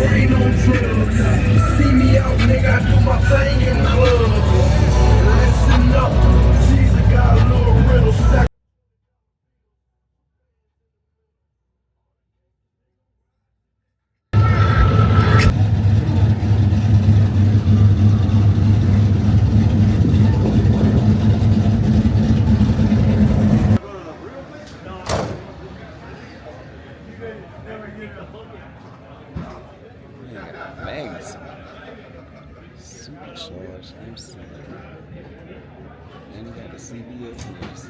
brain on drugs. See me out, nigga, I do my thing in clubs. Listen up, Jesus got a little riddle stack. Magnuson. Supercharged MC. And he got the CBS news.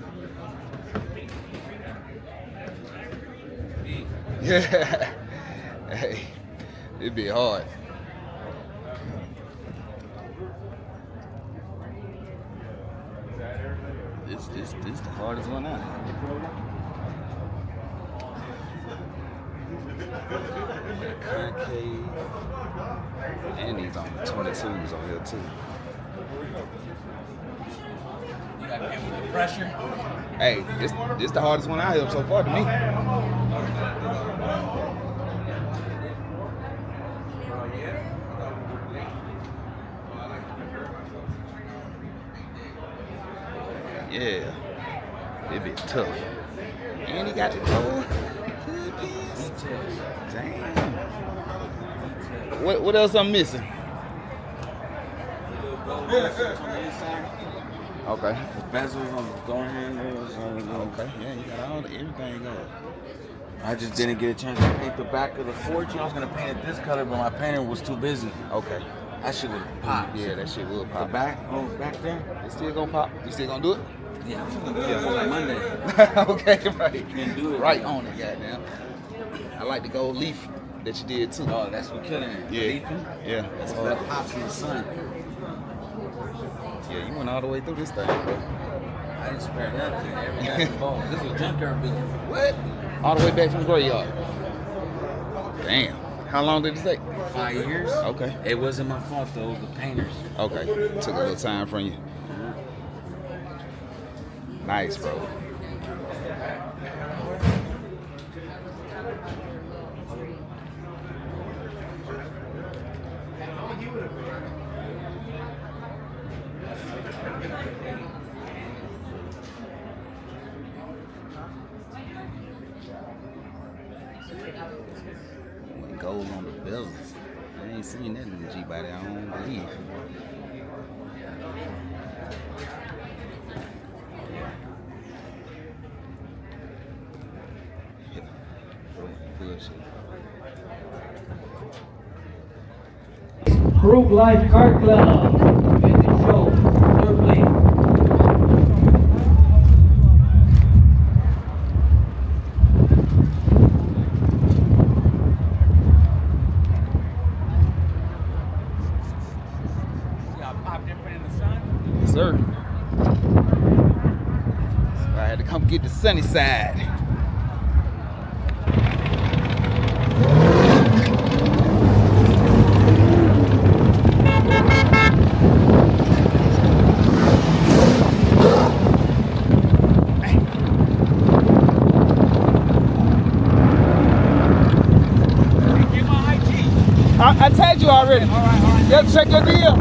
Yeah. Hey, it'd be hard. This the hardest one out. Concave, and these on the 22s on here too. You got him with the pressure. Hey, this the hardest one out here so far to me. Yeah, it'd be tough. And he got the gold. Damn. What else I'm missing? Okay. The bezels on the door handles. Okay. Yeah, you got everything going. I just didn't get a chance to paint the back of the Forgiato. I was gonna paint it this color, but my painter was too busy. Okay. That shit would pop. Yeah, that shit will pop. The back there. It's still gonna pop. You still gonna do it? Yeah, I'm gonna do it on Monday. Okay, right. You can do it. Right on it, goddamn. I like the gold leaf that you did too. Oh, that's what killing it. Yeah. Leafing. Yeah. That's what that pops in the sun. Yeah, you went all the way through this thing, bro. I didn't spare nothing. Every guy's involved. This was junkyard business. What? All the way back from the graveyard. Damn. How long did it take? 5 years. Okay. It wasn't my fault though. It was the painters. Okay. Took a little time from you. Nice, bro. Gold on the bells. I ain't seen that in the G-Body, I don't believe. Group Life Car Club. With the show. Third place. Yes, sir. So I had to come get the sunny side. I tagged you already. All right. Yeah, check your deal.